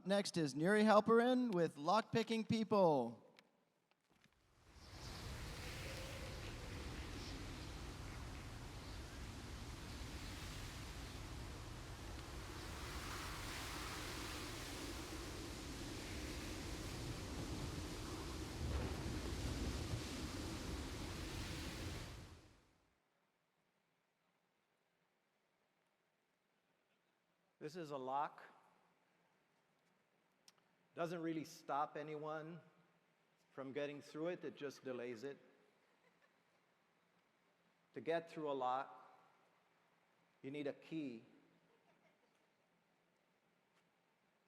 Up next is Nuri Halperin with Lockpicking People. This is a lock. Doesn't really stop anyone from getting through it, it just delays it. To get through a lock, you need a key.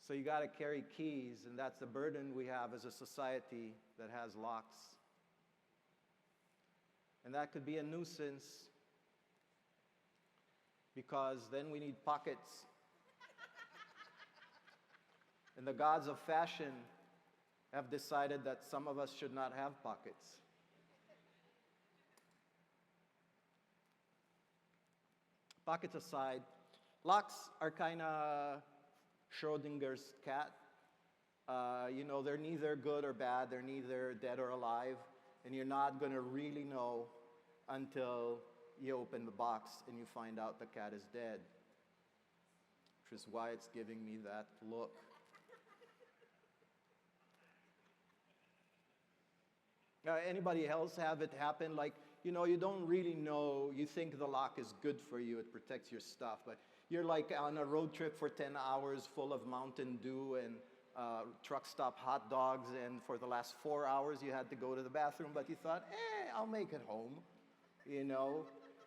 So you got to carry keys, and that's the burden we have as a society that has locks. And that could be a nuisance because then we need pockets. And the gods of fashion have decided that some of us should not have pockets. Pockets aside, locks are kind of Schrodinger's cat. They're neither good or bad, they're neither dead or alive, and you're not going to really know until you open the box and you find out the cat is dead, which is why it's giving me that look. Anybody else have it happen? Like, you don't really know, you think the lock is good for you, it protects your stuff, but you're like on a road trip for 10 hours full of Mountain Dew and truck stop hot dogs, and for the last 4 hours you had to go to the bathroom, but you thought, I'll make it home,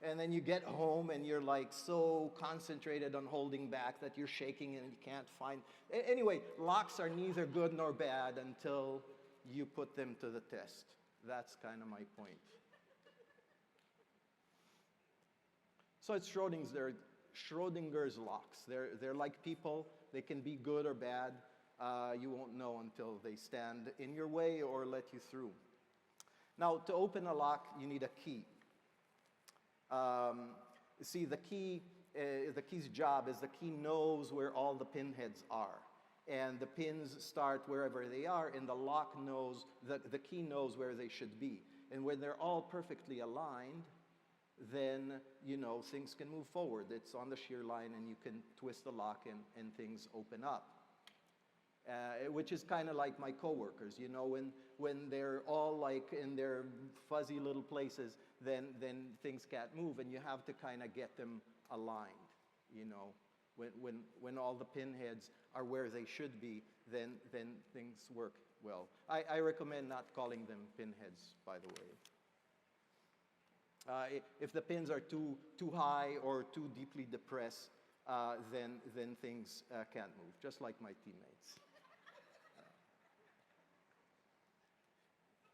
And then you get home and you're like so concentrated on holding back that you're shaking and you can't find. Anyway, locks are neither good nor bad until you put them to the test. That's kind of my point. So it's Schrodinger's locks. They're like people. They can be good or bad. You won't know until they stand in your way or let you through. Now, to open a lock, you need a key. See, the key's job is the key knows where all the pinheads are. And the pins start wherever they are, and the lock knows, the key knows where they should be. And when they're all perfectly aligned, then, things can move forward. It's on the shear line, and you can twist the lock, and things open up. Which is kind of like my coworkers, when they're all like in their fuzzy little places, then things can't move, and you have to kind of get them aligned, When all the pinheads are where they should be, then things work well. I recommend not calling them pinheads, by the way. If the pins are too high or too deeply depressed, then things can't move, just like my teammates.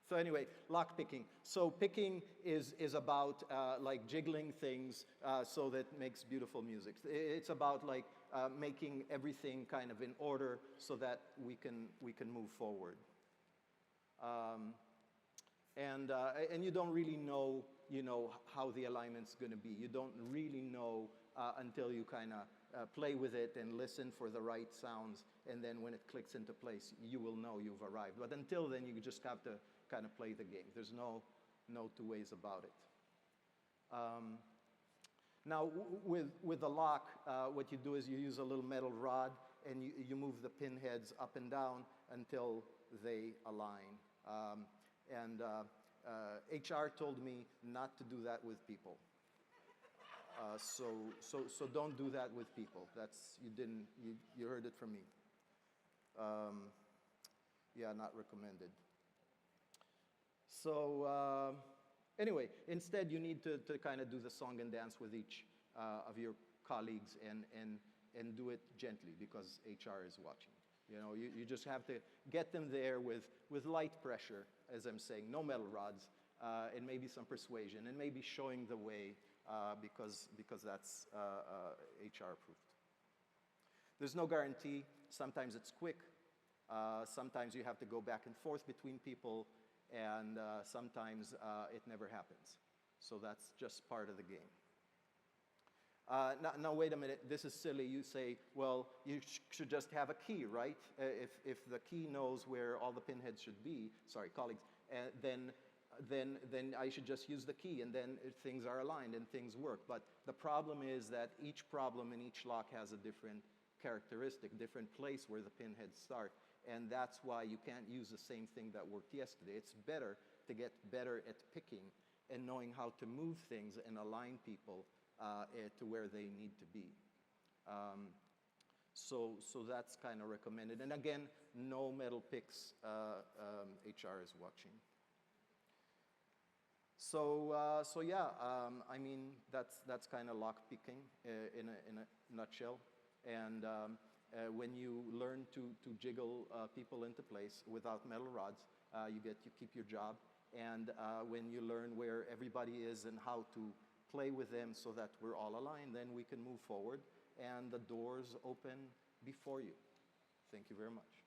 So anyway, lock picking. So picking is about like jiggling things so that makes beautiful music. It's about like making everything kind of in order so that we can move forward. And you don't really know how the alignment's going to be. You don't really know until you kind of play with it and listen for the right sounds, and then when it clicks into place, you will know you've arrived. But until then, you just have to kind of play the game. There's no two ways about it. Now, with the lock, what you do is you use a little metal rod, and you move the pinheads up and down until they align. HR told me not to do that with people. So don't do that with people. You heard it from me. Yeah, not recommended. So anyway, instead you need to kind of do the song and dance with each of your colleagues and do it gently because HR is watching. You just have to get them there with light pressure, as I'm saying, no metal rods, and maybe some persuasion, and maybe showing the way because that's HR approved. There's no guarantee. Sometimes it's quick. Sometimes you have to go back and forth between people, and sometimes it never happens. So that's just part of the game. Now, wait a minute, this is silly. You say, well, you should just have a key, right? If the key knows where all the pinheads should be, sorry, colleagues, then I should just use the key, and then things are aligned and things work. But the problem is that each problem in each lock has a different characteristic, different place where the pinheads start. And that's why you can't use the same thing that worked yesterday. It's better to get better at picking and knowing how to move things and align people to where they need to be. So that's kind of recommended. And again, no metal picks. HR is watching. So yeah, I mean, that's kind of lock picking in a nutshell. And when you learn to jiggle people into place without metal rods, you keep your job. And when you learn where everybody is and how to play with them so that we're all aligned, then we can move forward and the doors open before you. Thank you very much.